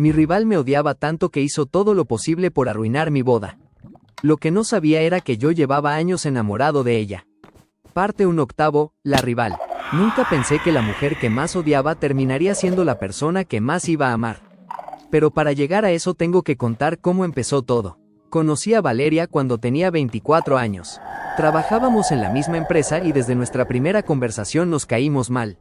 Mi rival me odiaba tanto que hizo todo lo posible por arruinar mi boda. Lo que no sabía era que yo llevaba años enamorado de ella. Parte 1/8, la rival. Nunca pensé que la mujer que más odiaba terminaría siendo la persona que más iba a amar. Pero para llegar a eso tengo que contar cómo empezó todo. Conocí a Valeria cuando tenía 24 años. Trabajábamos en la misma empresa y desde nuestra primera conversación nos caímos mal.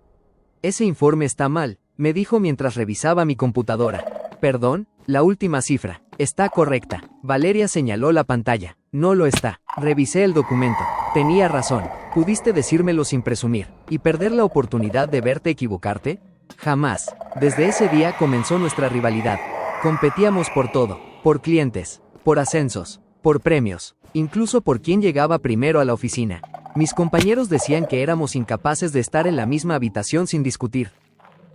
Ese informe está mal, me dijo mientras revisaba mi computadora. Perdón, la última cifra. Está correcta. Valeria señaló la pantalla. No lo está. Revisé el documento. Tenía razón. ¿Pudiste decírmelo sin presumir y perder la oportunidad de verte equivocarte? Jamás. Desde ese día comenzó nuestra rivalidad. Competíamos por todo. Por clientes, por ascensos, por premios, incluso por quién llegaba primero a la oficina. Mis compañeros decían que éramos incapaces de estar en la misma habitación sin discutir.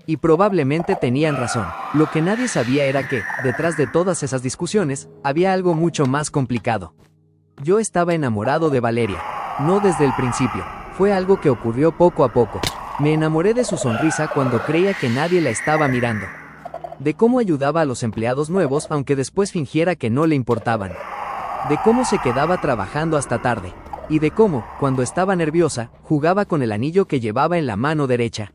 Y probablemente tenían razón. Lo que nadie sabía era que, detrás de todas esas discusiones, había algo mucho más complicado. Yo estaba enamorado de Valeria. No desde el principio. Fue algo que ocurrió poco a poco. Me enamoré de su sonrisa cuando creía que nadie la estaba mirando. De cómo ayudaba a los empleados nuevos aunque después fingiera que no le importaban. De cómo se quedaba trabajando hasta tarde. Y de cómo, cuando estaba nerviosa, jugaba con el anillo que llevaba en la mano derecha.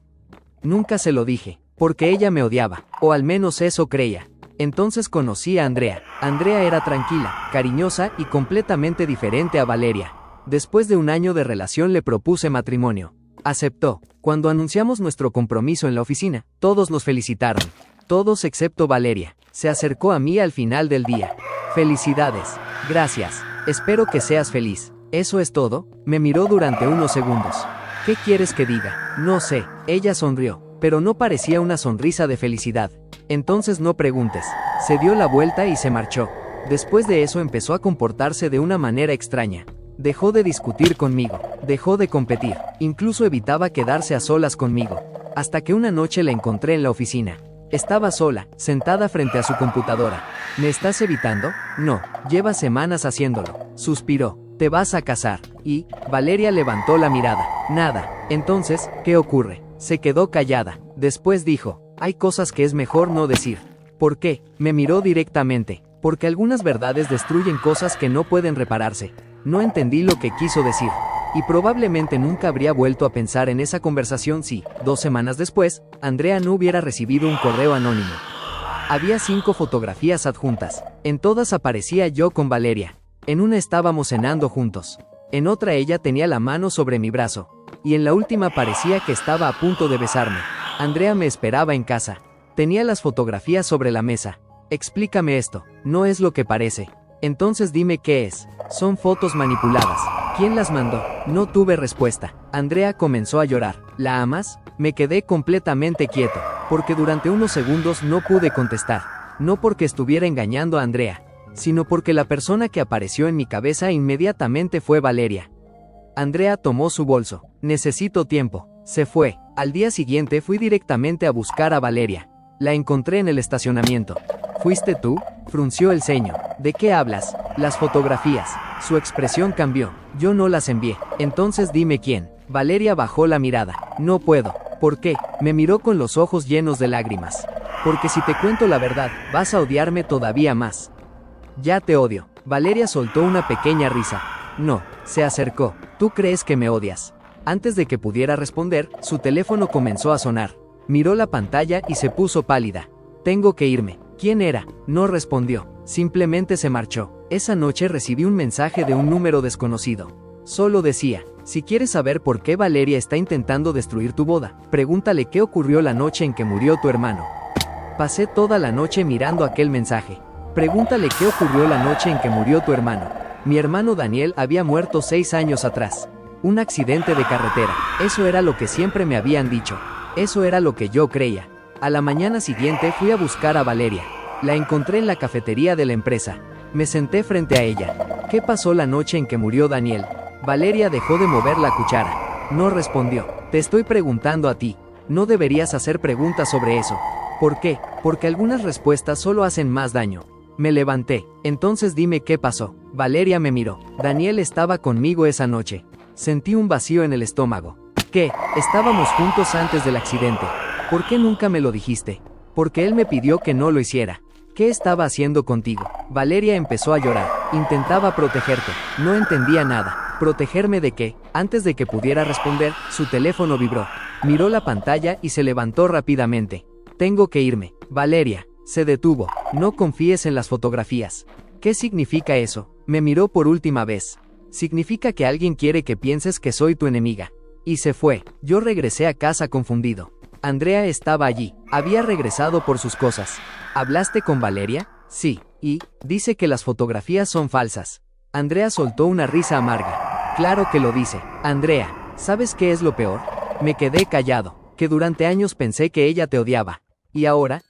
Nunca se lo dije, porque ella me odiaba, o al menos eso creía. Entonces conocí a Andrea. Andrea era tranquila, cariñosa y completamente diferente a Valeria. Después de un año de relación le propuse matrimonio. Aceptó. Cuando anunciamos nuestro compromiso en la oficina, todos nos felicitaron. Todos excepto Valeria. Se acercó a mí al final del día. Felicidades. Gracias. Espero que seas feliz. ¿Eso es todo? Me miró durante unos segundos. ¿Qué quieres que diga? No sé. Ella sonrió, pero no parecía una sonrisa de felicidad. Entonces no preguntes. Se dio la vuelta y se marchó. Después de eso empezó a comportarse de una manera extraña. Dejó de discutir conmigo, dejó de competir, incluso evitaba quedarse a solas conmigo. Hasta que una noche la encontré en la oficina. Estaba sola, sentada frente a su computadora. ¿Me estás evitando? No, llevas semanas haciéndolo. Suspiró. Te vas a casar. Y, Valeria levantó la mirada. Nada. Entonces, ¿qué ocurre? Se quedó callada. Después dijo, hay cosas que es mejor no decir. ¿Por qué? Me miró directamente. Porque algunas verdades destruyen cosas que no pueden repararse. No entendí lo que quiso decir. Y probablemente nunca habría vuelto a pensar en esa conversación si, 2 semanas después, Andrea no hubiera recibido un correo anónimo. Había 5 fotografías adjuntas. En todas aparecía yo con Valeria. En una estábamos cenando juntos. En otra ella tenía la mano sobre mi brazo. Y en la última parecía que estaba a punto de besarme. Andrea me esperaba en casa. Tenía las fotografías sobre la mesa. Explícame esto. No es lo que parece. Entonces dime qué es. Son fotos manipuladas. ¿Quién las mandó? No tuve respuesta. Andrea comenzó a llorar. ¿La amas? Me quedé completamente quieto, porque durante unos segundos no pude contestar. No porque estuviera engañando a Andrea, sino porque la persona que apareció en mi cabeza inmediatamente fue Valeria. Andrea tomó su bolso. Necesito tiempo. Se fue. Al día siguiente fui directamente a buscar a Valeria. La encontré en el estacionamiento. ¿Fuiste tú? Frunció el ceño. ¿De qué hablas? Las fotografías. Su expresión cambió. Yo no las envié. Entonces dime quién. Valeria bajó la mirada. No puedo. ¿Por qué? Me miró con los ojos llenos de lágrimas. Porque si te cuento la verdad, vas a odiarme todavía más. Ya te odio. Valeria soltó una pequeña risa. No, se acercó. ¿Tú crees que me odias? Antes de que pudiera responder, su teléfono comenzó a sonar. Miró la pantalla y se puso pálida. Tengo que irme. ¿Quién era? No respondió. Simplemente se marchó. Esa noche recibí un mensaje de un número desconocido. Solo decía, si quieres saber por qué Valeria está intentando destruir tu boda, pregúntale qué ocurrió la noche en que murió tu hermano. Pasé toda la noche mirando aquel mensaje. Pregúntale qué ocurrió la noche en que murió tu hermano. Mi hermano Daniel había muerto 6 años atrás. Un accidente de carretera. Eso era lo que siempre me habían dicho. Eso era lo que yo creía. A la mañana siguiente fui a buscar a Valeria. La encontré en la cafetería de la empresa. Me senté frente a ella. ¿Qué pasó la noche en que murió Daniel? Valeria dejó de mover la cuchara. No respondió. Te estoy preguntando a ti. No deberías hacer preguntas sobre eso. ¿Por qué? Porque algunas respuestas solo hacen más daño. Me levanté. Entonces dime qué pasó. Valeria me miró. Daniel estaba conmigo esa noche. Sentí un vacío en el estómago. ¿Qué? Estábamos juntos antes del accidente. ¿Por qué nunca me lo dijiste? Porque él me pidió que no lo hiciera. ¿Qué estaba haciendo contigo? Valeria empezó a llorar. Intentaba protegerte. No entendía nada. ¿Protegerme de qué? Antes de que pudiera responder, su teléfono vibró. Miró la pantalla y se levantó rápidamente. Tengo que irme. Valeria. Se detuvo. No confíes en las fotografías. ¿Qué significa eso? Me miró por última vez. Significa que alguien quiere que pienses que soy tu enemiga. Y se fue. Yo regresé a casa confundido. Andrea estaba allí. Había regresado por sus cosas. ¿Hablaste con Valeria? Sí. Y dice que las fotografías son falsas. Andrea soltó una risa amarga. Claro que lo dice. Andrea, ¿sabes qué es lo peor? Me quedé callado. Que durante años pensé que ella te odiaba. Y ahora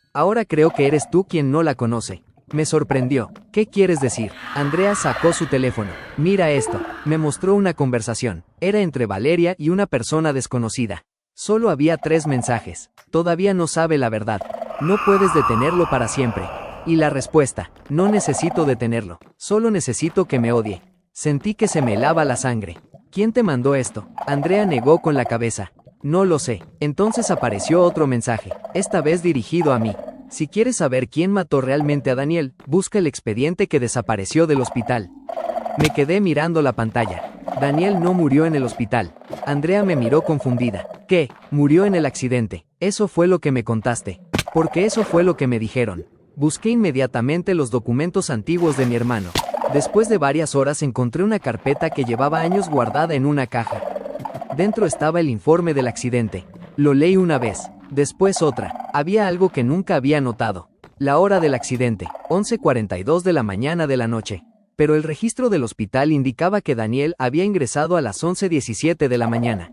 creo que eres tú quien no la conoce. Me sorprendió. ¿Qué quieres decir? Andrea sacó su teléfono. Mira esto. Me mostró una conversación. Era entre Valeria y una persona desconocida. Solo había 3 mensajes. Todavía no sabe la verdad. No puedes detenerlo para siempre. Y la respuesta. No necesito detenerlo. Solo necesito que me odie. Sentí que se me helaba la sangre. ¿Quién te mandó esto? Andrea negó con la cabeza. No lo sé. Entonces apareció otro mensaje. Esta vez dirigido a mí. Si quieres saber quién mató realmente a Daniel, busca el expediente que desapareció del hospital. Me quedé mirando la pantalla. Daniel no murió en el hospital. Andrea me miró confundida. ¿Qué? Murió en el accidente. Eso fue lo que me contaste. Porque eso fue lo que me dijeron. Busqué inmediatamente los documentos antiguos de mi hermano. Después de varias horas encontré una carpeta que llevaba años guardada en una caja. Dentro estaba el informe del accidente. Lo leí una vez, después otra. Había algo que nunca había notado. La hora del accidente, 11:42 de la mañana de la noche. Pero el registro del hospital indicaba que Daniel había ingresado a las 11:17 de la mañana.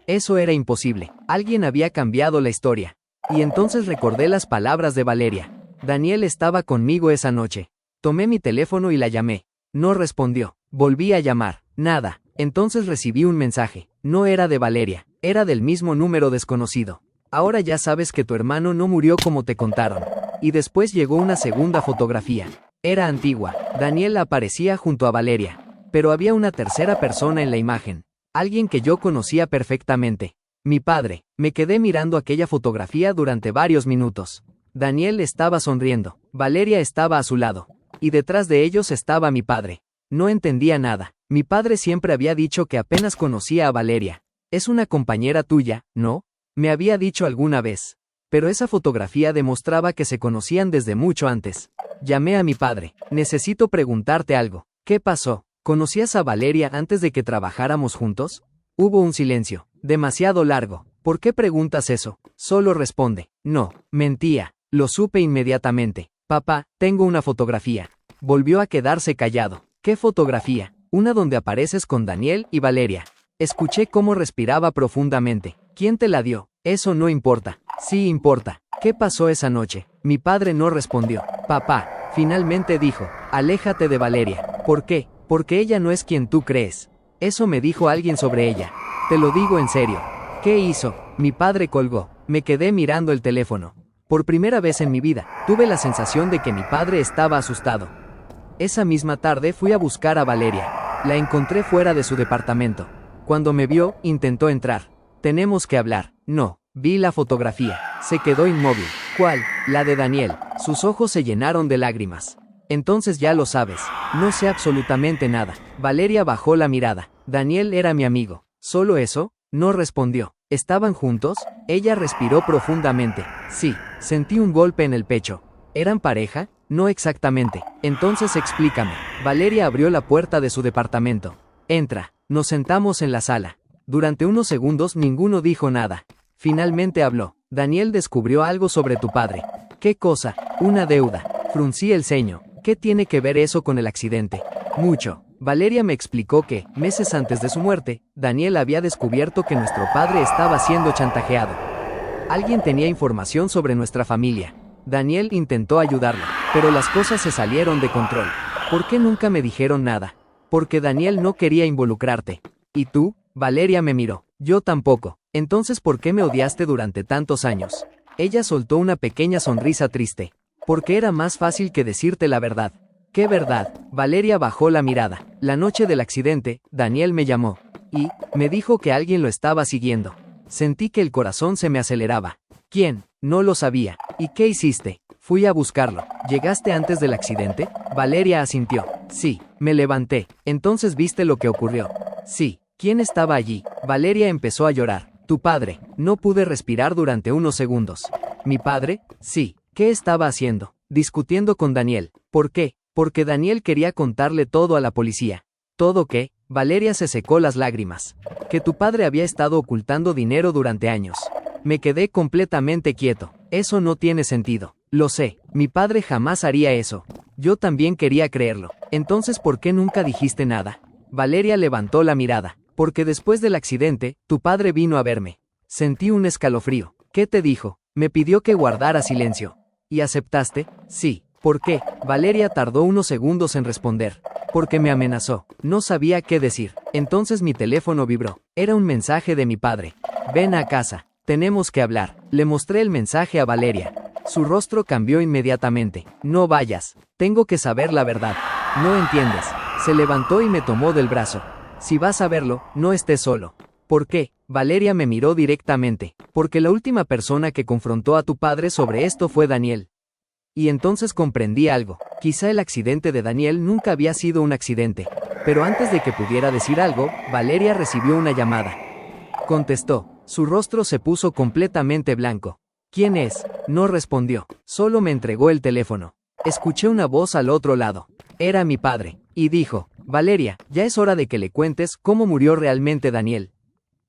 Eso era imposible. Alguien había cambiado la historia. Y entonces recordé las palabras de Valeria. Daniel estaba conmigo esa noche. Tomé mi teléfono y la llamé. No respondió. Volví a llamar. Nada. Entonces recibí un mensaje. No era de Valeria. Era del mismo número desconocido. Ahora ya sabes que tu hermano no murió como te contaron. Y después llegó una segunda fotografía. Era antigua. Daniel aparecía junto a Valeria. Pero había una tercera persona en la imagen. Alguien que yo conocía perfectamente. Mi padre. Me quedé mirando aquella fotografía durante varios minutos. Daniel estaba sonriendo. Valeria estaba a su lado. Y detrás de ellos estaba mi padre. No entendía nada. Mi padre siempre había dicho que apenas conocía a Valeria. Es una compañera tuya, ¿no? Me había dicho alguna vez. Pero esa fotografía demostraba que se conocían desde mucho antes. Llamé a mi padre. Necesito preguntarte algo. ¿Qué pasó? ¿Conocías a Valeria antes de que trabajáramos juntos? Hubo un silencio. Demasiado largo. ¿Por qué preguntas eso? Solo responde. No, mentía. Lo supe inmediatamente. Papá, tengo una fotografía. Volvió a quedarse callado. ¿Qué fotografía? Una donde apareces con Daniel y Valeria. Escuché cómo respiraba profundamente. ¿Quién te la dio? Eso no importa. Sí importa. ¿Qué pasó esa noche? Mi padre no respondió. Papá, finalmente dijo, aléjate de Valeria. ¿Por qué? Porque ella no es quien tú crees. Eso me dijo alguien sobre ella. Te lo digo en serio. ¿Qué hizo? Mi padre colgó. Me quedé mirando el teléfono. Por primera vez en mi vida, tuve la sensación de que mi padre estaba asustado. Esa misma tarde fui a buscar a Valeria. La encontré fuera de su departamento. Cuando me vio, intentó entrar. Tenemos que hablar. No. Vi la fotografía. Se quedó inmóvil. ¿Cuál? La de Daniel. Sus ojos se llenaron de lágrimas. Entonces ya lo sabes. No sé absolutamente nada. Valeria bajó la mirada. Daniel era mi amigo. ¿Solo eso? No respondió. ¿Estaban juntos? Ella respiró profundamente. Sí. Sentí un golpe en el pecho. ¿Eran pareja? No exactamente. Entonces explícame. Valeria abrió la puerta de su departamento. Entra. Nos sentamos en la sala. Durante unos segundos ninguno dijo nada. Finalmente habló. Daniel descubrió algo sobre tu padre. ¿Qué cosa? Una deuda. Fruncí el ceño. ¿Qué tiene que ver eso con el accidente? Mucho. Valeria me explicó que, meses antes de su muerte, Daniel había descubierto que nuestro padre estaba siendo chantajeado. Alguien tenía información sobre nuestra familia. Daniel intentó ayudarlo, pero las cosas se salieron de control. ¿Por qué nunca me dijeron nada? Porque Daniel no quería involucrarte. ¿Y tú? Valeria me miró. Yo tampoco. Entonces, ¿por qué me odiaste durante tantos años? Ella soltó una pequeña sonrisa triste. Porque era más fácil que decirte la verdad. ¿Qué verdad? Valeria bajó la mirada. La noche del accidente, Daniel me llamó. Y me dijo que alguien lo estaba siguiendo. Sentí que el corazón se me aceleraba. ¿Quién? No lo sabía. ¿Y qué hiciste? Fui a buscarlo. ¿Llegaste antes del accidente? Valeria asintió. Sí, me levanté. Entonces viste lo que ocurrió. Sí. ¿Quién estaba allí? Valeria empezó a llorar. Tu padre. No pude respirar durante unos segundos. ¿Mi padre? Sí. ¿Qué estaba haciendo? Discutiendo con Daniel. ¿Por qué? Porque Daniel quería contarle todo a la policía. ¿Todo qué? Valeria se secó las lágrimas. Que tu padre había estado ocultando dinero durante años. Me quedé completamente quieto. Eso no tiene sentido. Lo sé, mi padre jamás haría eso. Yo también quería creerlo. Entonces, ¿por qué nunca dijiste nada? Valeria levantó la mirada. Porque después del accidente, tu padre vino a verme. Sentí un escalofrío. ¿Qué te dijo? Me pidió que guardara silencio. ¿Y aceptaste? Sí. ¿Por qué? Valeria tardó unos segundos en responder. Porque me amenazó. No sabía qué decir. Entonces mi teléfono vibró. Era un mensaje de mi padre. Ven a casa. Tenemos que hablar. Le mostré el mensaje a Valeria. Su rostro cambió inmediatamente. No vayas. Tengo que saber la verdad. No entiendes. Se levantó y me tomó del brazo. Si vas a verlo, no estés solo. ¿Por qué? Valeria me miró directamente. Porque la última persona que confrontó a tu padre sobre esto fue Daniel. Y entonces comprendí algo. Quizá el accidente de Daniel nunca había sido un accidente. Pero antes de que pudiera decir algo, Valeria recibió una llamada. Contestó. Su rostro se puso completamente blanco. ¿Quién es? No respondió. Solo me entregó el teléfono. Escuché una voz al otro lado. Era mi padre. Y dijo, Valeria, ya es hora de que le cuentes cómo murió realmente Daniel.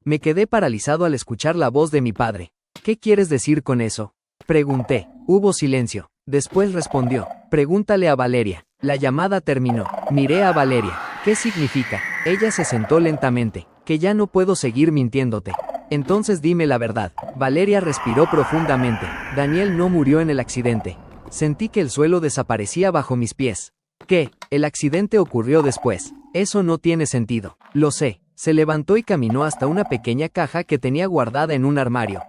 Me quedé paralizado al escuchar la voz de mi padre. ¿Qué quieres decir con eso? Pregunté. Hubo silencio. Después respondió. Pregúntale a Valeria. La llamada terminó. Miré a Valeria. ¿Qué significa? Ella se sentó lentamente. Que ya no puedo seguir mintiéndote. Entonces dime la verdad. Valeria respiró profundamente. Daniel no murió en el accidente. Sentí que el suelo desaparecía bajo mis pies. ¿Qué? El accidente ocurrió después. Eso no tiene sentido. Lo sé. Se levantó y caminó hasta una pequeña caja que tenía guardada en un armario.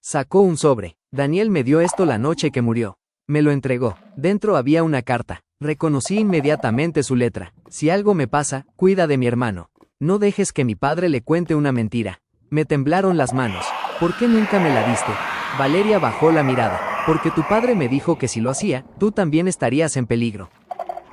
Sacó un sobre. Daniel me dio esto la noche que murió. Me lo entregó. Dentro había una carta. Reconocí inmediatamente su letra. Si algo me pasa, cuida de mi hermano. No dejes que mi padre le cuente una mentira. Me temblaron las manos. ¿Por qué nunca me la diste? Valeria bajó la mirada. Porque tu padre me dijo que si lo hacía, tú también estarías en peligro.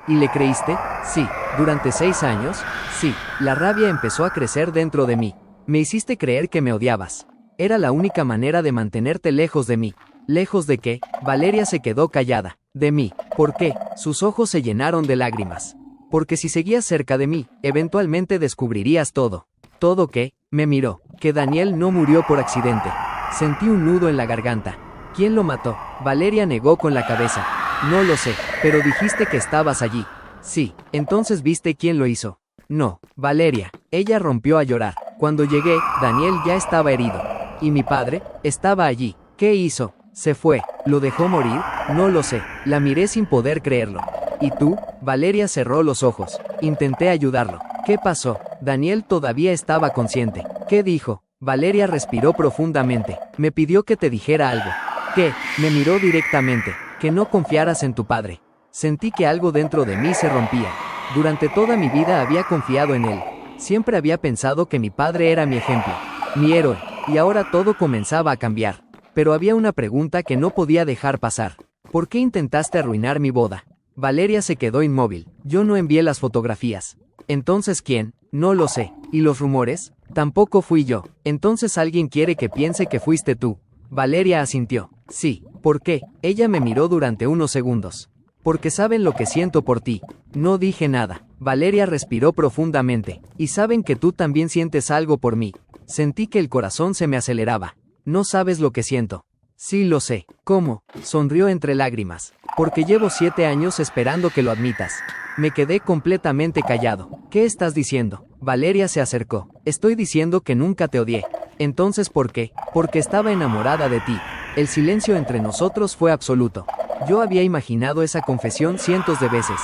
¿Y le creíste? Sí. ¿Durante 6 años? Sí. La rabia empezó a crecer dentro de mí. Me hiciste creer que me odiabas. Era la única manera de mantenerte lejos de mí. ¿Lejos de qué? Valeria se quedó callada. De mí. ¿Por qué? Sus ojos se llenaron de lágrimas. Porque si seguías cerca de mí, eventualmente descubrirías todo. ¿Todo qué? Me miró. Que Daniel no murió por accidente. Sentí un nudo en la garganta. ¿Quién lo mató? Valeria negó con la cabeza. No lo sé, pero dijiste que estabas allí. Sí, entonces viste quién lo hizo. No, Valeria. Ella rompió a llorar. Cuando llegué, Daniel ya estaba herido. ¿Y mi padre? Estaba allí. ¿Qué hizo? Se fue. ¿Lo dejó morir? No lo sé. La miré sin poder creerlo. ¿Y tú? Valeria cerró los ojos. Intenté ayudarlo. ¿Qué pasó? Daniel todavía estaba consciente. ¿Qué dijo? Valeria respiró profundamente. Me pidió que te dijera algo. ¿Qué? Me miró directamente. Que no confiaras en tu padre. Sentí que algo dentro de mí se rompía. Durante toda mi vida había confiado en él. Siempre había pensado que mi padre era mi ejemplo, mi héroe, y ahora todo comenzaba a cambiar. Pero había una pregunta que no podía dejar pasar. ¿Por qué intentaste arruinar mi boda? Valeria se quedó inmóvil. Yo no envié las fotografías. Entonces, ¿quién? No lo sé. ¿Y los rumores? Tampoco fui yo. Entonces alguien quiere que piense que fuiste tú. Valeria asintió. Sí. ¿Por qué? Ella me miró durante unos segundos. Porque saben lo que siento por ti. No dije nada. Valeria respiró profundamente. Y saben que tú también sientes algo por mí. Sentí que el corazón se me aceleraba. No sabes lo que siento. Sí lo sé. ¿Cómo? Sonrió entre lágrimas. Porque llevo 7 años esperando que lo admitas. Me quedé completamente callado. ¿Qué estás diciendo? Valeria se acercó. Estoy diciendo que nunca te odié. Entonces, ¿por qué? Porque estaba enamorada de ti. El silencio entre nosotros fue absoluto. Yo había imaginado esa confesión cientos de veces.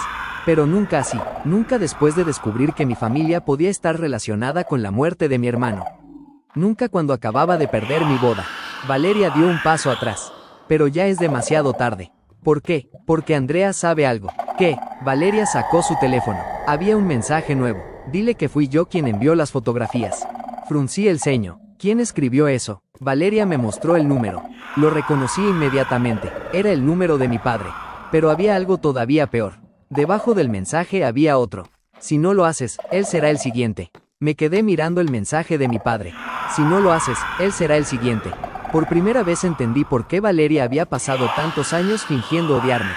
Pero nunca así. Nunca después de descubrir que mi familia podía estar relacionada con la muerte de mi hermano. Nunca cuando acababa de perder mi boda. Valeria dio un paso atrás. Pero ya es demasiado tarde. ¿Por qué? Porque Andrea sabe algo. ¿Qué? Valeria sacó su teléfono. Había un mensaje nuevo. Dile que fui yo quien envió las fotografías. Fruncí el ceño. ¿Quién escribió eso? Valeria me mostró el número. Lo reconocí inmediatamente. Era el número de mi padre. Pero había algo todavía peor. Debajo del mensaje había otro. Si no lo haces, él será el siguiente. Me quedé mirando el mensaje de mi padre. Si no lo haces, él será el siguiente. Por primera vez entendí por qué Valeria había pasado tantos años fingiendo odiarme.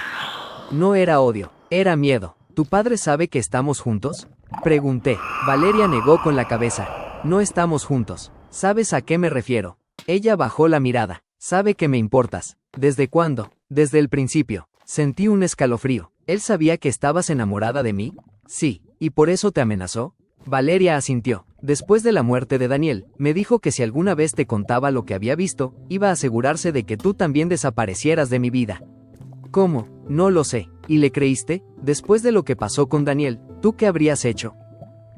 No era odio, era miedo. ¿Tu padre sabe que estamos juntos? Pregunté. Valeria negó con la cabeza. No estamos juntos. ¿Sabes a qué me refiero? Ella bajó la mirada. Sabe que me importas. ¿Desde cuándo? Desde el principio. Sentí un escalofrío. ¿Él sabía que estabas enamorada de mí? Sí. ¿Y por eso te amenazó? Valeria asintió. Después de la muerte de Daniel, me dijo que si alguna vez te contaba lo que había visto, iba a asegurarse de que tú también desaparecieras de mi vida. ¿Cómo? No lo sé. ¿Y le creíste? Después de lo que pasó con Daniel, ¿tú qué habrías hecho?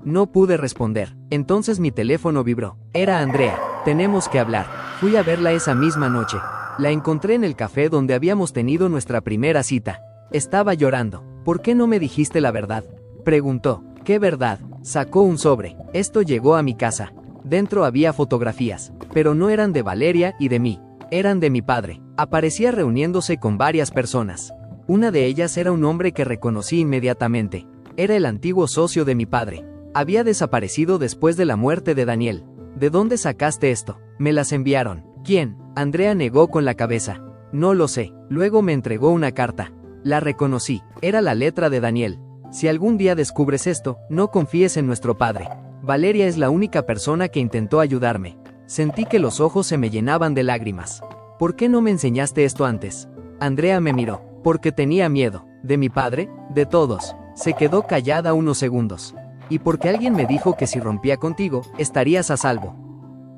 No pude responder. Entonces mi teléfono vibró. Era Andrea. Tenemos que hablar. Fui a verla esa misma noche. La encontré en el café donde habíamos tenido nuestra primera cita. Estaba llorando. ¿Por qué no me dijiste la verdad? Preguntó. ¿Qué verdad? Sacó un sobre. Esto llegó a mi casa. Dentro había fotografías, pero no eran de Valeria y de mí. Eran de mi padre. Aparecía reuniéndose con varias personas. Una de ellas era un hombre que reconocí inmediatamente. Era el antiguo socio de mi padre. Había desaparecido después de la muerte de Daniel. ¿De dónde sacaste esto? Me las enviaron. ¿Quién? Andrea negó con la cabeza. No lo sé. Luego me entregó una carta. La reconocí. Era la letra de Daniel. Si algún día descubres esto, no confíes en nuestro padre. Valeria es la única persona que intentó ayudarme. Sentí que los ojos se me llenaban de lágrimas. ¿Por qué no me enseñaste esto antes? Andrea me miró. Porque tenía miedo. ¿De mi padre? De todos. Se quedó callada unos segundos. Y porque alguien me dijo que si rompía contigo, estarías a salvo.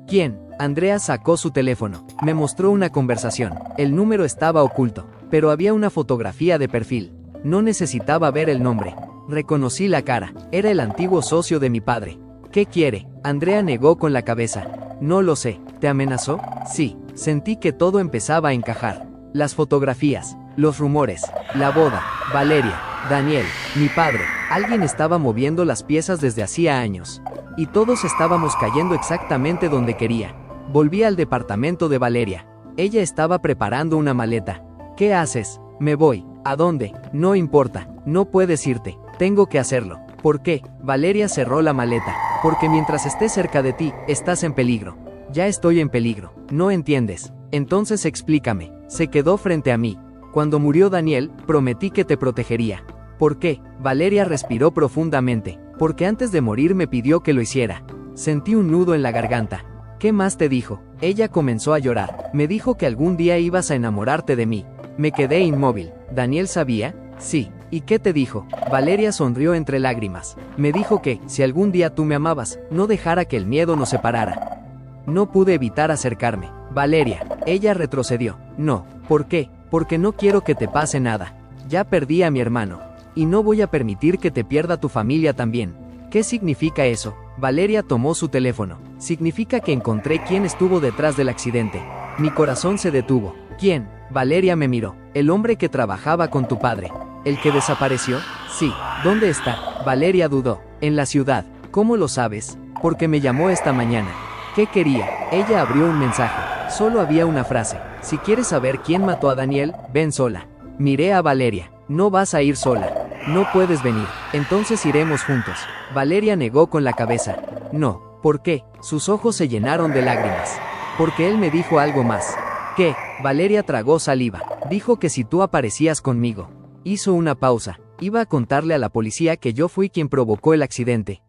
¿Quién? Andrea sacó su teléfono. Me mostró una conversación. El número estaba oculto, pero había una fotografía de perfil. No necesitaba ver el nombre. Reconocí la cara. Era el antiguo socio de mi padre. ¿Qué quiere? Andrea negó con la cabeza. No lo sé. ¿Te amenazó? Sí. Sentí que todo empezaba a encajar. Las fotografías, los rumores, la boda, Valeria, Daniel, mi padre. Alguien estaba moviendo las piezas desde hacía años. Y todos estábamos cayendo exactamente donde quería. Volví al departamento de Valeria. Ella estaba preparando una maleta. ¿Qué haces? Me voy. ¿A dónde? No importa. No puedes irte. Tengo que hacerlo. ¿Por qué? Valeria cerró la maleta. Porque mientras esté cerca de ti, estás en peligro. Ya estoy en peligro. ¿No entiendes? Entonces explícame. Se quedó frente a mí. Cuando murió Daniel, prometí que te protegería. ¿Por qué? Valeria respiró profundamente. Porque antes de morir me pidió que lo hiciera. Sentí un nudo en la garganta. ¿Qué más te dijo? Ella comenzó a llorar. Me dijo que algún día ibas a enamorarte de mí. Me quedé inmóvil. ¿Daniel sabía? Sí. ¿Y qué te dijo? Valeria sonrió entre lágrimas. Me dijo que, si algún día tú me amabas, no dejara que el miedo nos separara. No pude evitar acercarme. Valeria. Ella retrocedió. No. ¿Por qué? Porque no quiero que te pase nada. Ya perdí a mi hermano. Y no voy a permitir que te pierda tu familia también. ¿Qué significa eso? Valeria tomó su teléfono. Significa que encontré quién estuvo detrás del accidente. Mi corazón se detuvo. ¿Quién? Valeria me miró. El hombre que trabajaba con tu padre. ¿El que desapareció? Sí. ¿Dónde está? Valeria dudó. En la ciudad. ¿Cómo lo sabes? Porque me llamó esta mañana. ¿Qué quería? Ella abrió un mensaje. Solo había una frase. Si quieres saber quién mató a Daniel, ven sola. Miré a Valeria. No vas a ir sola. No puedes venir. Entonces iremos juntos. Valeria negó con la cabeza. No. ¿Por qué? Sus ojos se llenaron de lágrimas. Porque él me dijo algo más. ¿Qué? Valeria tragó saliva. Dijo que si tú aparecías conmigo. Hizo una pausa. Iba a contarle a la policía que yo fui quien provocó el accidente.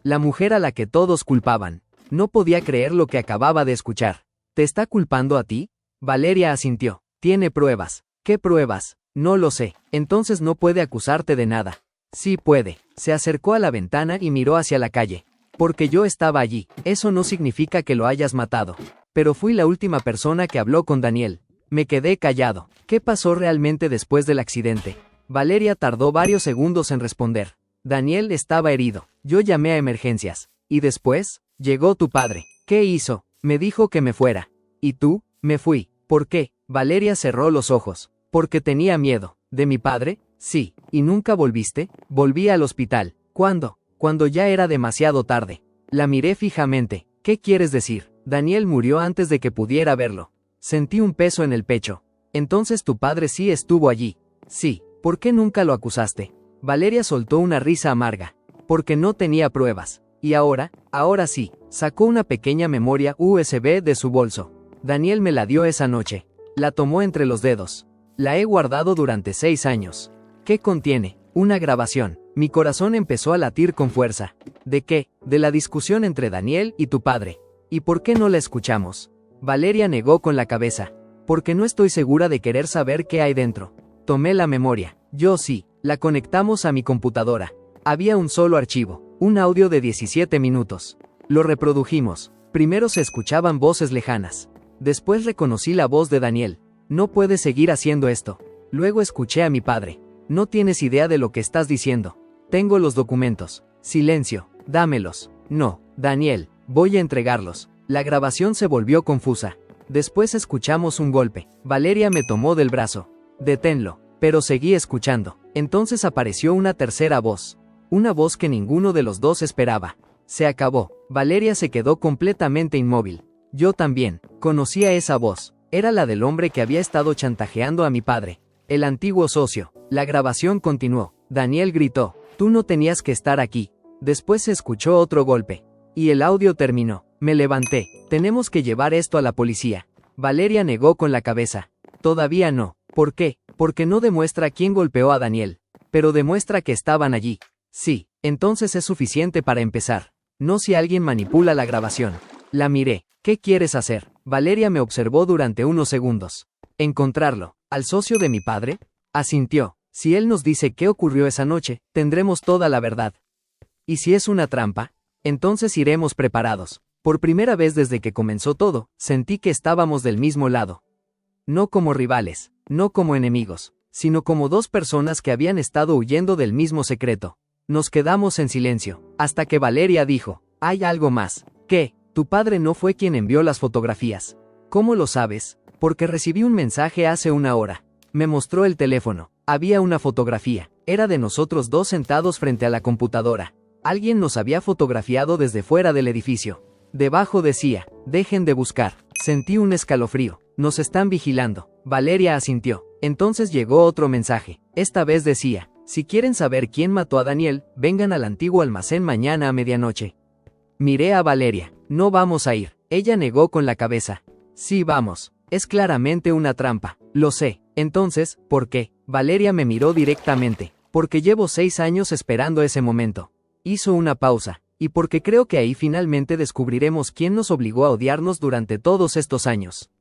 La mujer a la que todos culpaban. No podía creer lo que acababa de escuchar. ¿Te está culpando a ti? Valeria asintió. Tiene pruebas. ¿Qué pruebas? No lo sé. Entonces no puede acusarte de nada. Sí puede. Se acercó a la ventana y miró hacia la calle. Porque yo estaba allí. Eso no significa que lo hayas matado. Pero fui la última persona que habló con Daniel. Me quedé callado. ¿Qué pasó realmente después del accidente? Valeria tardó varios segundos en responder. Daniel estaba herido. Yo llamé a emergencias. ¿Y después? Llegó tu padre. ¿Qué hizo? Me dijo que me fuera. ¿Y tú? Me fui. ¿Por qué? Valeria cerró los ojos. Porque tenía miedo. ¿De mi padre? Sí. ¿Y nunca volviste? Volví al hospital. ¿Cuándo? Cuando ya era demasiado tarde. La miré fijamente. ¿Qué quieres decir? Daniel murió antes de que pudiera verlo. Sentí un peso en el pecho. Entonces tu padre sí estuvo allí. Sí. ¿Por qué nunca lo acusaste? Valeria soltó una risa amarga. Porque no tenía pruebas. Y ahora sí, sacó una pequeña memoria USB de su bolso. Daniel me la dio esa noche. La tomó entre los dedos. La he guardado durante 6 años. ¿Qué contiene? Una grabación. Mi corazón empezó a latir con fuerza. ¿De qué? De la discusión entre Daniel y tu padre. ¿Y por qué no la escuchamos? Valeria negó con la cabeza. Porque no estoy segura de querer saber qué hay dentro. Tomé la memoria. Yo sí. La conectamos a mi computadora. Había un solo archivo. Un audio de 17 minutos. Lo reprodujimos. Primero se escuchaban voces lejanas. Después reconocí la voz de Daniel. No puedes seguir haciendo esto. Luego escuché a mi padre. No tienes idea de lo que estás diciendo. Tengo los documentos. Silencio. Dámelos. No, Daniel. Voy a entregarlos. La grabación se volvió confusa. Después escuchamos un golpe. Valeria me tomó del brazo. Deténlo. Pero seguí escuchando. Entonces apareció una tercera voz. Una voz que ninguno de los dos esperaba. Se acabó. Valeria se quedó completamente inmóvil. Yo también. Conocía esa voz. Era la del hombre que había estado chantajeando a mi padre. El antiguo socio. La grabación continuó. Daniel gritó. Tú no tenías que estar aquí. Después se escuchó otro golpe. Y el audio terminó. Me levanté. Tenemos que llevar esto a la policía. Valeria negó con la cabeza. Todavía no. ¿Por qué? Porque no demuestra quién golpeó a Daniel. Pero demuestra que estaban allí. Sí, entonces es suficiente para empezar. No si alguien manipula la grabación. La miré. ¿Qué quieres hacer? Valeria me observó durante unos segundos. ¿Encontrarlo? ¿Al socio de mi padre? Asintió. Si él nos dice qué ocurrió esa noche, tendremos toda la verdad. ¿Y si es una trampa? Entonces iremos preparados. Por primera vez desde que comenzó todo, sentí que estábamos del mismo lado. No como rivales, no como enemigos, sino como dos personas que habían estado huyendo del mismo secreto. Nos quedamos en silencio, hasta que Valeria dijo, ¿hay algo más? ¿Qué? Tu padre no fue quien envió las fotografías. ¿Cómo lo sabes? Porque recibí un mensaje hace una hora. Me mostró el teléfono. Había una fotografía. Era de nosotros dos sentados frente a la computadora. Alguien nos había fotografiado desde fuera del edificio. Debajo decía, dejen de buscar. Sentí un escalofrío. Nos están vigilando. Valeria asintió. Entonces llegó otro mensaje. Esta vez decía, si quieren saber quién mató a Daniel, vengan al antiguo almacén mañana a medianoche. Miré a Valeria. No vamos a ir. Ella negó con la cabeza. Sí vamos. Es claramente una trampa. Lo sé. Entonces, ¿por qué? Valeria me miró directamente. Porque llevo 6 años esperando ese momento. Hizo una pausa. Y porque creo que ahí finalmente descubriremos quién nos obligó a odiarnos durante todos estos años.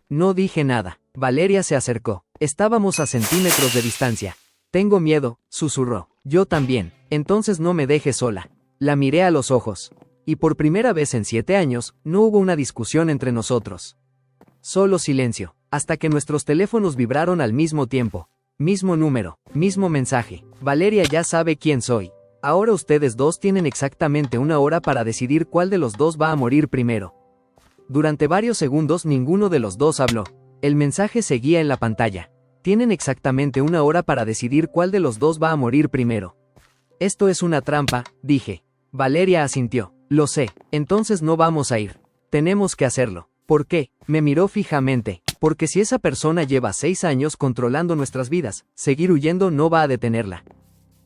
No dije nada. Valeria se acercó. Estábamos a centímetros de distancia. Tengo miedo, susurró. Yo también. Entonces no me dejes sola. La miré a los ojos. Y por primera vez en 7 años, no hubo una discusión entre nosotros. Solo silencio, hasta que nuestros teléfonos vibraron al mismo tiempo. Mismo número, mismo mensaje. Valeria ya sabe quién soy. Ahora ustedes dos tienen exactamente una hora para decidir cuál de los dos va a morir primero. Durante varios segundos ninguno de los dos habló. El mensaje seguía en la pantalla. Tienen exactamente una hora para decidir cuál de los dos va a morir primero. Esto es una trampa, dije. Valeria asintió. Lo sé, entonces no vamos a ir. Tenemos que hacerlo. ¿Por qué? Me miró fijamente. Porque si esa persona lleva 6 años controlando nuestras vidas, seguir huyendo no va a detenerla.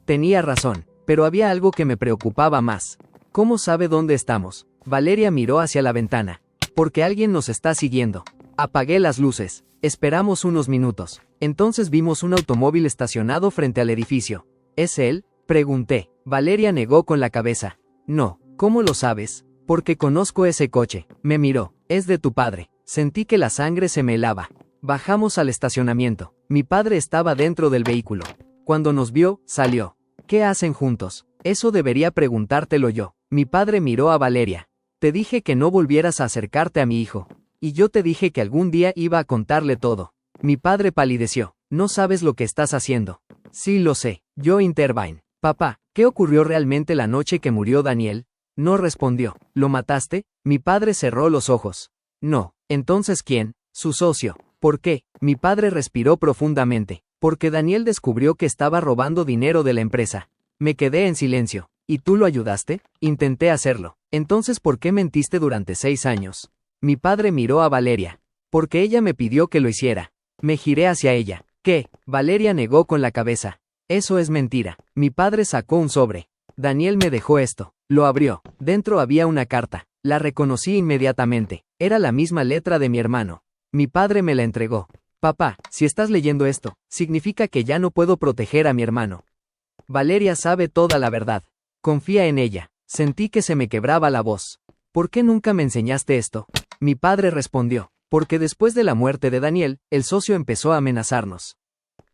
Tenía razón, pero había algo que me preocupaba más. ¿Cómo sabe dónde estamos? Valeria miró hacia la ventana. Porque alguien nos está siguiendo. Apagué las luces. Esperamos unos minutos. Entonces vimos un automóvil estacionado frente al edificio. ¿Es él? Pregunté. Valeria negó con la cabeza. No. ¿Cómo lo sabes? Porque conozco ese coche. Me miró. Es de tu padre. Sentí que la sangre se me helaba. Bajamos al estacionamiento. Mi padre estaba dentro del vehículo. Cuando nos vio, salió. ¿Qué hacen juntos? Eso debería preguntártelo yo. Mi padre miró a Valeria. Te dije que no volvieras a acercarte a mi hijo. Y yo te dije que algún día iba a contarle todo. Mi padre palideció. No sabes lo que estás haciendo. Sí lo sé. Yo intervine. Papá, ¿qué ocurrió realmente la noche que murió Daniel? No respondió. ¿Lo mataste? Mi padre cerró los ojos. No. Entonces ¿quién? Su socio. ¿Por qué? Mi padre respiró profundamente. Porque Daniel descubrió que estaba robando dinero de la empresa. Me quedé en silencio. ¿Y tú lo ayudaste? Intenté hacerlo. Entonces ¿por qué mentiste durante 6 años? Mi padre miró a Valeria. Porque ella me pidió que lo hiciera. Me giré hacia ella. ¿Qué? Valeria negó con la cabeza. Eso es mentira. Mi padre sacó un sobre. Daniel me dejó esto. Lo abrió. Dentro había una carta. La reconocí inmediatamente. Era la misma letra de mi hermano. Mi padre me la entregó. Papá, si estás leyendo esto, significa que ya no puedo proteger a mi hermano. Valeria sabe toda la verdad. Confía en ella. Sentí que se me quebraba la voz. ¿Por qué nunca me enseñaste esto? Mi padre respondió. Porque después de la muerte de Daniel, el socio empezó a amenazarnos.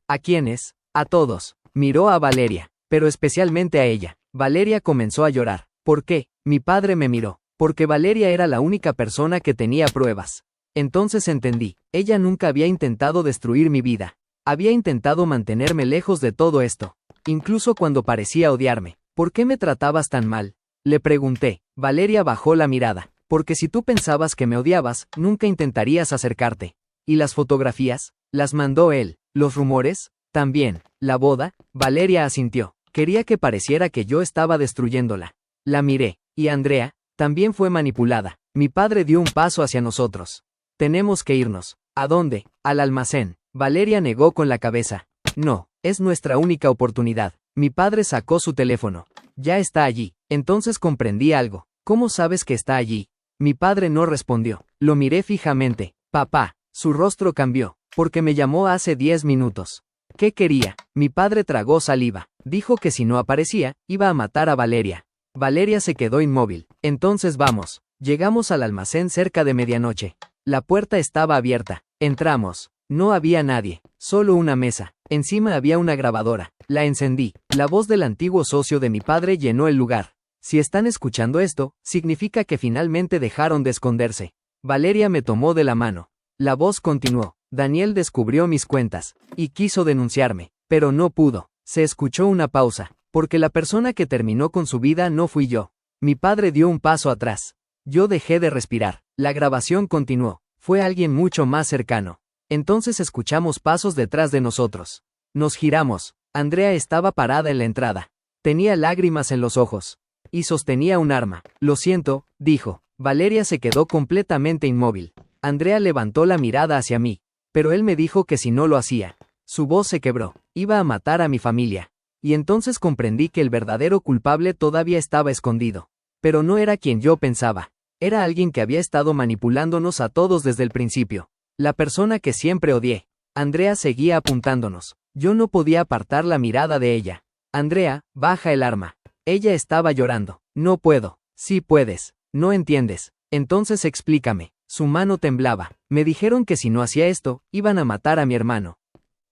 ¿A quiénes? A todos. Miró a Valeria, pero especialmente a ella. Valeria comenzó a llorar. ¿Por qué? Mi padre me miró. Porque Valeria era la única persona que tenía pruebas. Entonces entendí. Ella nunca había intentado destruir mi vida. Había intentado mantenerme lejos de todo esto. Incluso cuando parecía odiarme. ¿Por qué me tratabas tan mal? Le pregunté. Valeria bajó la mirada. Porque si tú pensabas que me odiabas, nunca intentarías acercarte. ¿Y las fotografías? Las mandó él. ¿Los rumores? También. ¿La boda? Valeria asintió. Quería que pareciera que yo estaba destruyéndola. La miré. ¿Y Andrea? También fue manipulada. Mi padre dio un paso hacia nosotros. Tenemos que irnos. ¿A dónde? Al almacén. Valeria negó con la cabeza. No, es nuestra única oportunidad. Mi padre sacó su teléfono. Ya está allí. Entonces comprendí algo. ¿Cómo sabes que está allí? Mi padre no respondió. Lo miré fijamente. Papá. Su rostro cambió. Porque me llamó hace 10 minutos. ¿Qué quería? Mi padre tragó saliva. Dijo que si no aparecía, iba a matar a Valeria. Valeria se quedó inmóvil. Entonces vamos. Llegamos al almacén cerca de medianoche. La puerta estaba abierta. Entramos. No había nadie. Solo una mesa. Encima había una grabadora. La encendí. La voz del antiguo socio de mi padre llenó el lugar. Si están escuchando esto, significa que finalmente dejaron de esconderse. Valeria me tomó de la mano. La voz continuó. Daniel descubrió mis cuentas. Y quiso denunciarme. Pero no pudo. Se escuchó una pausa. Porque la persona que terminó con su vida no fui yo. Mi padre dio un paso atrás. Yo dejé de respirar. La grabación continuó. Fue alguien mucho más cercano. Entonces escuchamos pasos detrás de nosotros. Nos giramos. Andrea estaba parada en la entrada. Tenía lágrimas en los ojos. Y sostenía un arma. Lo siento, dijo. Valeria se quedó completamente inmóvil. Andrea levantó la mirada hacia mí. Pero él me dijo que si no lo hacía. Su voz se quebró. Iba a matar a mi familia. Y entonces comprendí que el verdadero culpable todavía estaba escondido. Pero no era quien yo pensaba. Era alguien que había estado manipulándonos a todos desde el principio. La persona que siempre odié. Andrea seguía apuntándonos. Yo no podía apartar la mirada de ella. Andrea, baja el arma. Ella estaba llorando. No puedo. Sí puedes. No entiendes. Entonces explícame. Su mano temblaba. Me dijeron que si no hacía esto, iban a matar a mi hermano.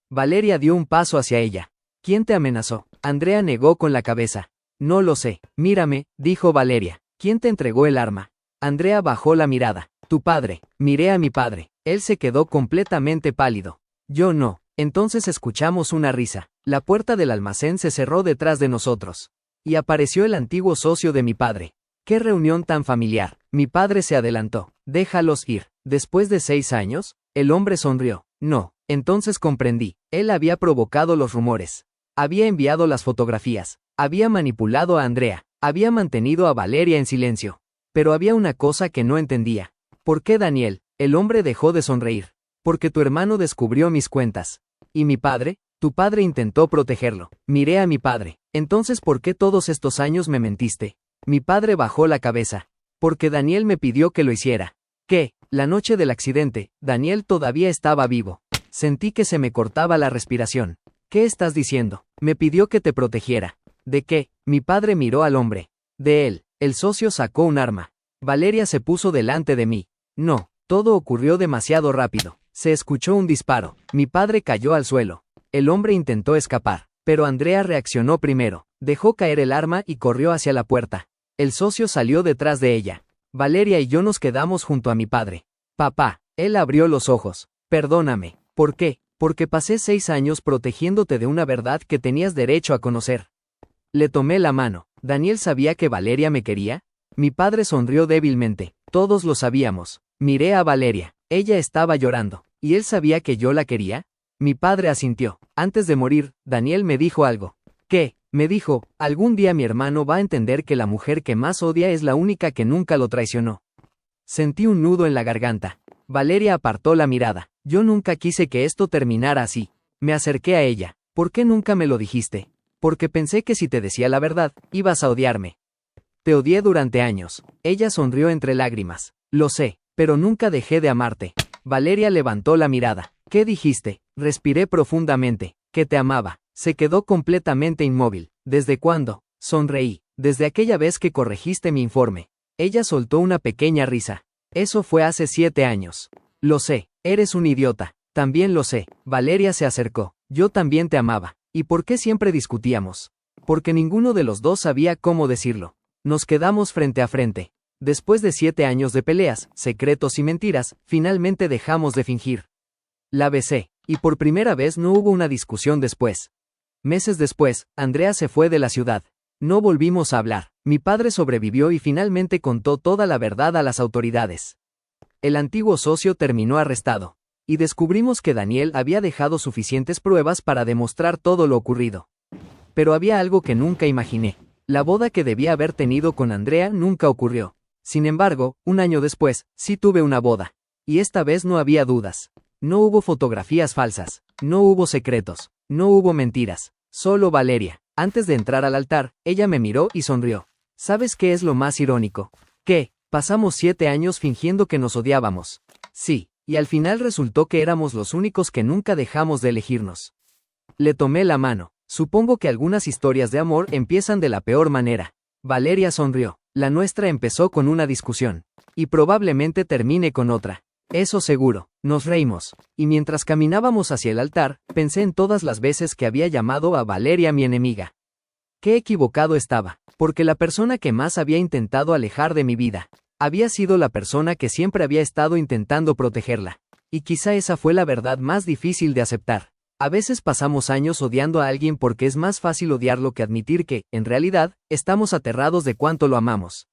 Valeria dio un paso hacia ella. ¿Quién te amenazó? Andrea negó con la cabeza. No lo sé. Mírame, dijo Valeria. ¿Quién te entregó el arma? Andrea bajó la mirada. Tu padre. Miré a mi padre. Él se quedó completamente pálido. Yo no. Entonces escuchamos una risa. La puerta del almacén se cerró detrás de nosotros. Y apareció el antiguo socio de mi padre. ¡Qué reunión tan familiar! Mi padre se adelantó. Déjalos ir. Después de 6 años, el hombre sonrió. No. Entonces comprendí. Él había provocado los rumores. Había enviado las fotografías. Había manipulado a Andrea. Había mantenido a Valeria en silencio. Pero había una cosa que no entendía. ¿Por qué Daniel? El hombre dejó de sonreír. Porque tu hermano descubrió mis cuentas. ¿Y mi padre? Tu padre intentó protegerlo. Miré a mi padre. Entonces, ¿por qué todos estos años me mentiste? Mi padre bajó la cabeza. Porque Daniel me pidió que lo hiciera. ¿Qué? La noche del accidente, Daniel todavía estaba vivo. Sentí que se me cortaba la respiración. ¿Qué estás diciendo? Me pidió que te protegiera. ¿De qué? Mi padre miró al hombre. De él. El socio sacó un arma. Valeria se puso delante de mí. No, todo ocurrió demasiado rápido. Se escuchó un disparo. Mi padre cayó al suelo. El hombre intentó escapar. Pero Andrea reaccionó primero. Dejó caer el arma y corrió hacia la puerta. El socio salió detrás de ella. Valeria y yo nos quedamos junto a mi padre. Papá. Él abrió los ojos. Perdóname. ¿Por qué? Porque pasé 6 años protegiéndote de una verdad que tenías derecho a conocer. Le tomé la mano. ¿Daniel sabía que Valeria me quería? Mi padre sonrió débilmente. Todos lo sabíamos. Miré a Valeria. Ella estaba llorando. ¿Y él sabía que yo la quería? Mi padre asintió. Antes de morir, Daniel me dijo algo. ¿Qué? Me dijo, algún día mi hermano va a entender que la mujer que más odia es la única que nunca lo traicionó. Sentí un nudo en la garganta. Valeria apartó la mirada. Yo nunca quise que esto terminara así. Me acerqué a ella. ¿Por qué nunca me lo dijiste? Porque pensé que si te decía la verdad, ibas a odiarme. Te odié durante años. Ella sonrió entre lágrimas. Lo sé, pero nunca dejé de amarte. Valeria levantó la mirada. ¿Qué dijiste? Respiré profundamente. Que te amaba. Se quedó completamente inmóvil. ¿Desde cuándo? Sonreí. Desde aquella vez que corregiste mi informe. Ella soltó una pequeña risa. Eso fue hace 7 años. Lo sé, eres un idiota. También lo sé. Valeria se acercó. Yo también te amaba. ¿Y por qué siempre discutíamos? Porque ninguno de los dos sabía cómo decirlo. Nos quedamos frente a frente. Después de 7 años de peleas, secretos y mentiras, finalmente dejamos de fingir. La besé, y por primera vez no hubo una discusión después. Meses después, Andrea se fue de la ciudad. No volvimos a hablar. Mi padre sobrevivió y finalmente contó toda la verdad a las autoridades. El antiguo socio terminó arrestado. Y descubrimos que Daniel había dejado suficientes pruebas para demostrar todo lo ocurrido. Pero había algo que nunca imaginé. La boda que debía haber tenido con Andrea nunca ocurrió. Sin embargo, un año después, sí tuve una boda. Y esta vez no había dudas. No hubo fotografías falsas. No hubo secretos. No hubo mentiras. Solo Valeria. Antes de entrar al altar, ella me miró y sonrió. ¿Sabes qué es lo más irónico? Que pasamos 7 años fingiendo que nos odiábamos. Sí, y al final resultó que éramos los únicos que nunca dejamos de elegirnos. Le tomé la mano. Supongo que algunas historias de amor empiezan de la peor manera. Valeria sonrió. La nuestra empezó con una discusión. Y probablemente termine con otra. Eso seguro. Nos reímos. Y mientras caminábamos hacia el altar, pensé en todas las veces que había llamado a Valeria mi enemiga. Qué equivocado estaba. Porque la persona que más había intentado alejar de mi vida, había sido la persona que siempre había estado intentando protegerla. Y quizá esa fue la verdad más difícil de aceptar. A veces pasamos años odiando a alguien porque es más fácil odiarlo que admitir que, en realidad, estamos aterrados de cuánto lo amamos.